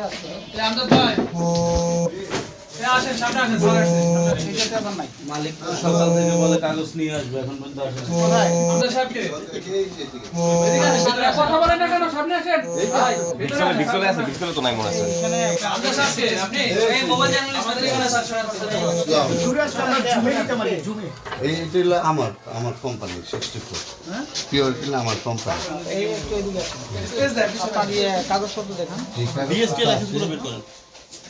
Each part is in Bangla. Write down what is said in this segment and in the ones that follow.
আছে আমজাদ ভাই আসেন সামনে আসেন স্যার আসেন সেটাতে আবার নাই মালিক তো সকাল থেকে বলে কাগজ নিয়ে আসবে এখন পর্যন্ত আসে না। কোথায় আমজাদ সাহেবকে এদিকে আসেন কথা বলেন না কেন সামনে আসেন ভাই বিক্রলে আছে বিক্রলে তো নাই মনে আছে এখানে আমজাদ সাহেবকে আপনি এই মোবাইল জার্নালিস্ট সাথে এখানে স্যার এইটা হলো আমার কোম্পানি 64 হ্যাঁ পিওর কিনা আমার কোম্পানি এই একটু এদিকে আসুন স্পেস দেন আপনার কাগজপত্র দেখান বিএসটি লাইসেন্স গুলো বের করেন।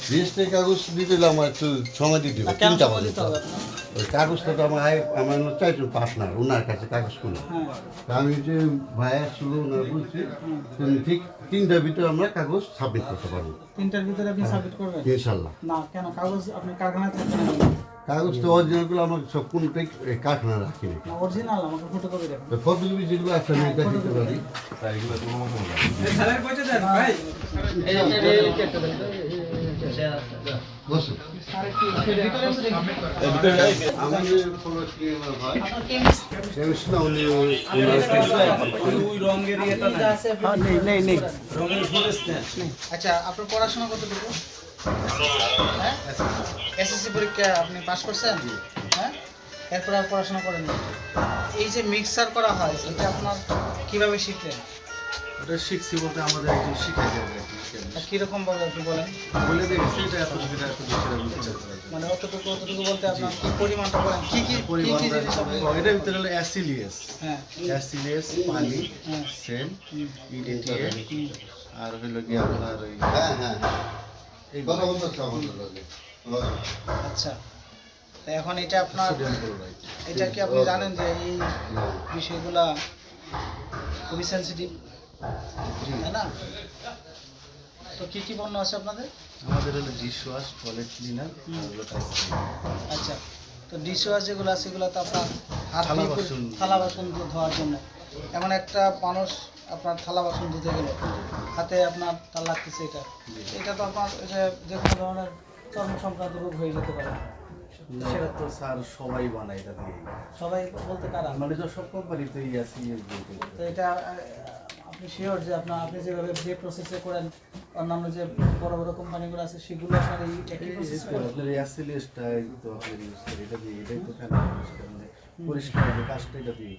রেজিস্ট্রি কাগজ দিতে হলে আমার একটু সময় দিতে হবে কেন 3টা সময় বাজে দিতে হবে আপনার? ওই কাগজটা তো আমার চাইছো পার্টনার ওনার কাছে কাগজগুলো হ্যাঁ তা আমি যে ভাইয়া ছিল ওনার বলছি তুমি ঠিক 3টার ভিতরে আমরা কাগজ সাবমিট করতে পারবো 3টার ভিতরে আপনি সাবমিট করবেন ইনশাল্লাহ না কেন কাগজ আপনি কারখানায় থাকবেন না কাগজ তো অরিজিনালগুলো আমার সব কোনটাই কারখানা রাখিনি অরিজিনাল আমাকে ফটোকপি দেখান তো ফটোকপি যেগুলো আছে আমি এটা দিতে পারি স্যারের পয়সা দেন ভাই বসুন আমাদের কোনো কি হয় কেমিস্ট না উনি ওই রঙের ইয়েটা নাই। নেই রঙের ফুটেজ নেন। আচ্ছা আপনার পড়াশোনা কতটুকু হ্যাঁ এসএসসি পরীক্ষা আপনি পাস করছেন হ্যাঁ এরপর আর পড়াশোনা করেন না এই যে মিক্সার করা হয় সেটা আপনার কিভাবে শিখলেন ওটা শিখছি বলতে আমাদের একজন শিখাই যাবে আর কিরকম ভাবে আপনি বলেন বলে দেখেছি এটা এত সুবিধা এত সুবিধা মানে অতটুকু বলতে আপনার কি পরিমাণটা বলেন কি কি জিনিস আপনি এটার ভিতরে হলো অ্যাসিলিয়াস হ্যাঁ অ্যাসিলিয়াস পানি হ্যাঁ সেল ইডিটিএ আর হলো কি আপনার ওই হ্যাঁ হ্যাঁ এই কথা বলতে আমাদের লাগে আচ্ছা তা এখন এটা আপনার সোডিয়াম ক্লোরাইড এটা কি আপনি জানেন যে এই বিষয়গুলা খুবই সেন্সিটিভ তাই না তো কি কি পণ্য আছে আপনাদের আমাদের হলো ডিশওয়াশ টয়লেট ক্লিনার আর হলো টাইস আচ্ছা তো ডিশওয়াশ যেগুলো আছে সেগুলো তো আপনার হাত থালা দিয়ে বাসন। থালা বাসন ধোয়ার জন্য এমন একটা মানুষ আপনার থালা বাসন ধুতে গেলে হাতে আপনার তার লাগতেছে এটা তো আপনার এই যে কোনো ধরনের চর্ম সংক্রান্ত রোগ হয়ে যেতে পারে সেটা তো স্যার সবাই বানায় এটা দিয়ে সবাই বলতে কারা মানে তো সব কোম্পানিতেই অ্যাসিলিয়াস বলতে তো এটা আপনি শিওর যে আপনি যেভাবে যে প্রসেসে করেন অন্যান্য যে বড় বড় কোম্পানিগুলো আছে সেগুলো আপনার এই একই প্রসেস করেন আপনার অ্যাসিলিয়াসটা তো আপনার ইউজ করে এটা দিয়ে এটাই তো ফেলা পরিষ্কার যে কাজটা এটা দিয়ে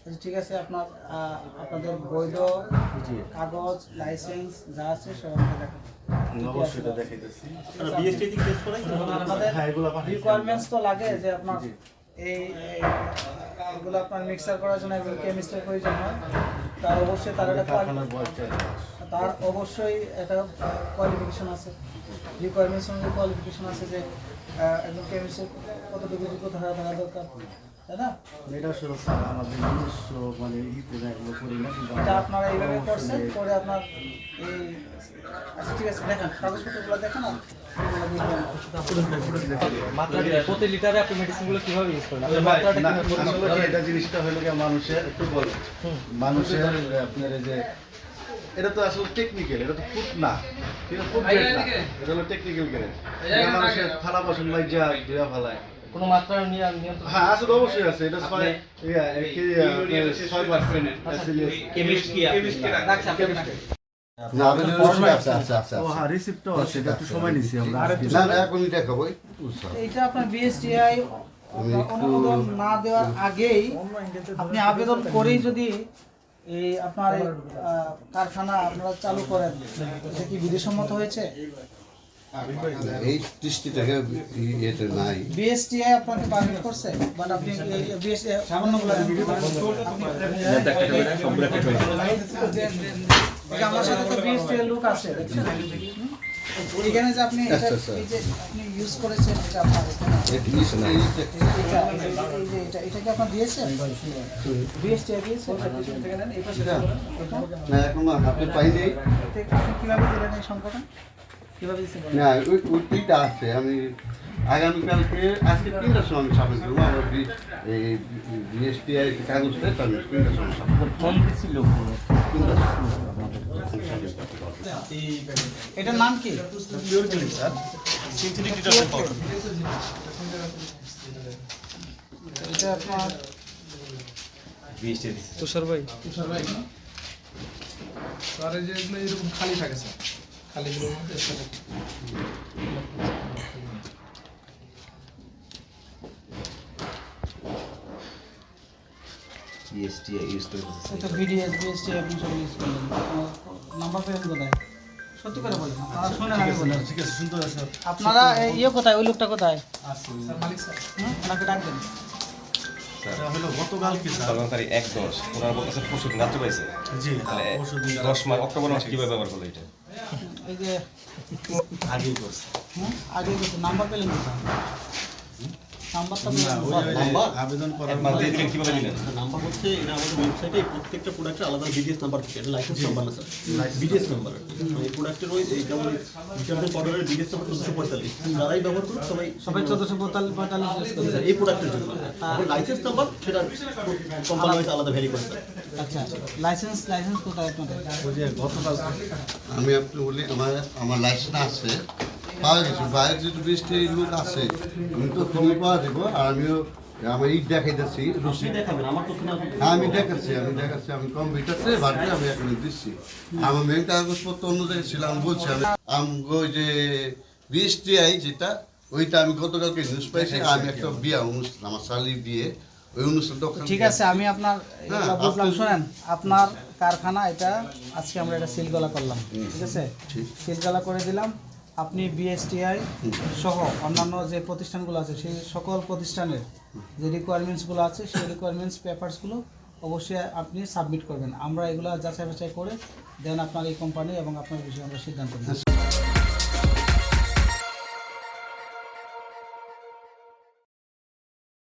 আচ্ছা, ঠিক আছে আপনাদের বৈধ জি কাগজ লাইসেন্স যা আছে সব আমাকে দেখান অবশ্যই এটা দেখাইতেছি বিএসটি দিক টেস্ট করাই তো? আপনাদের হ্যাঁ এগুলো পাঠাই রিকোয়ারমেন্টস তো লাগে যে আপনার এগুলো আপনার মিক্সার করার জন্য একজন কেমিস্টের প্রয়োজন হয় তার অবশ্যই তার একটা কারখানার বয়স 4 মাস তার অবশ্যই একটা কোয়ালিফিকেশন আছে রিকোয়ারমেন্টস অনুযায়ী কোয়ালিফিকেশন আছে যে একজন কেমিস্টের কতটুকু যোগ্যতা থাকা দরকার তাই না এটা আসলে স্যার আমাদের নিজস্ব মানে ইতে না এগুলো করি না কিন্তু এটা আপনারা এইভাবে করছেন করে আপনার এই আচ্ছা ঠিক আছে দেখেন কাগজপত্রগুলো দেখেন আর প্রতি লিটারে আপনি মেডিসিনগুলো কিভাবে ইউজ করেন আপনার না, মাত্রাটা আসলে কি এটা জিনিসটা হলো কি মানুষের একটু বলে মানুষের আপনার এই যে এটা তো আসলে টেকনিক্যাল এটা তো ফুড না এটা ফুড গ্রেড না এটা হলো টেকনিক্যাল গ্রেড এটা মানুষের থালা বাসন মাইজা ধুয়া ফেলায় কোনো মাত্রা নিয়ন্ত্রণ হ্যাঁ আসলে অবশ্যই আছে এটা 6% কেমিস্ট কি ডাক্তার কেমিস্ট না আমাদের আছে আছে আছে ও হ্যাঁ রিসিপ্টও আছে এটা একটু সময় নিছি আমরা না না এখনই দেখাবো একটু স্যার এইটা আপনার বিএসটিআই অনুমোদন না দেওয়ার আগেই আপনি আবেদন করেই যদি এই আপনার এই কারখানা আপনারা চালু করেন এটা কি বিধিসম্মত হয়েছে এই দৃষ্টি থেকে এটা নাই বিএসটিআই আপনাকে পারমিট করছে বাট আপনি বিএসটিআই সামান্যগুলো আমার সাথে তো বিএসটিআই লোক আছে দেখছেন এখানে যে আপনি আচ্ছা, আচ্ছা। এই যে আপনি ইউজ করেছেন এটা আপনার এখানে এটা ইস না এটা কি আপনার দিয়েছেন বিএসটিআই দিয়েছে এই পাশে না এখন হাতে পাই নেই আপনি কিভাবে দিলেন এই সংকটন কিভাবে দিচ্ছেন না ওইটা আছে আমি আগামীকালকে আজকে 3টার সময় আমি সাবমিট করবো আমার এই বিএসটিআই কাগজটা আমি 3টার সময় সাবমিট করবো ফোন দিছিল 3টার সময় এটার নাম কি pure clean sir synthetic detergent powder এটা আপনার বিএসটি তুষার ভাই তুষার ভাই স্যার এই যে এগুলো এরকম খালি থাকে স্যার, খালিগুলোর মধ্যে একটা থাকে। এটা বিডিএস বিএসটি আপনি সব ইউজ করলেন, নাম্বার পেলেন কোথায়? সত্যি করে বলেন, আপনারা শোনেন আমি বলি। ঠিক আছে, শুনতে পাচ্ছি স্যার। আপনারা ইয়ে কোথায়, ওই লোকটা কোথায়? স্যার মালিক স্যার, ওনাকে ডাকবেন। এটা হলো গতকালকে স্যার। 1/10 ওনারা বলতেছে পরশু দিন রাত্রে পাইছে জি, তাহলে পরশু দিন 10 মাস অক্টোবর মাস কিভাবে ব্যবহার করলো এটা এই যে আগেই করছে। আগে কিছু নাম্বার পেলেন কোথায়? নাম্বারটা না, ওই যে আবেদন করার এক মাস দিয়ে দিলেন কিভাবে দিলেন নাম্বার হচ্ছে এটা আমাদের ওয়েবসাইটে প্রত্যেকটা প্রোডাক্টের আলাদা বিডিএস নাম্বার থাকে, এটা লাইসেন্স নাম্বার না স্যার, বিডিএস নাম্বার। এই প্রোডাক্টের ওই যেমন রিটার্নের অর্ডারের বিডিএস নাম্বার 1445, যারাই ব্যবহার করুন সবাই সবাই 1445 ইউজ করছে। এই প্রোডাক্টের জন্য এখন লাইসেন্স নাম্বার সেটা কোম্পানি ওয়াইজ আলাদা ভ্যারি করে স্যার। আচ্ছা, লাইসেন্স কোথায় আপনাদের? ওই যে গতকাল আমি আপনি বলি আমার লাইসেন্স আছে, পাওয়া গেছে, বাইরে যদি 20টি লোক আছে আমি তো তুমি পাওয়া দেবো। আর আমিও আমার ইট দেখাইতেছি রসিদ দেখাবেন, আমার তো কিনা হ্যাঁ আমি দেখাচ্ছি আমি কম্পিউটারে বাড়িতে আমি এখন দিচ্ছি। আমার মেন কাগজপত্র অন্য জায়গায় ছিল, আমি বলছি আমি ওই যে বিএসটিআই যেটা ওইটা আমি গতকালকে নিউজ পাইছি। আমি একটা বিয়ে অনুষ্ঠান, আমার শালির বিয়ে, ওই অনুষ্ঠানটা ওখানে ঠিক আছে, আমি আপনার এগুলো বুঝলাম। শোনেন, আপনার কারখানা এটা আজকে আমরা এটা সিলগলা করলাম, ঠিক আছে? সিলগলা করে দিলাম। আপনি বিএসটিআই সহ অন্যান্য যে প্রতিষ্ঠানগুলো আছে সেই সকল প্রতিষ্ঠানের যে রিকোয়ারমেন্টসগুলো আছে সেই রিকোয়ারমেন্টস পেপারসগুলো অবশ্যই আপনি সাবমিট করবেন। আমরা এগুলো যাচাই বাছাই করে দেন আপনার এই কোম্পানি এবং আপনার বিষয়ে আমরা সিদ্ধান্ত নিই।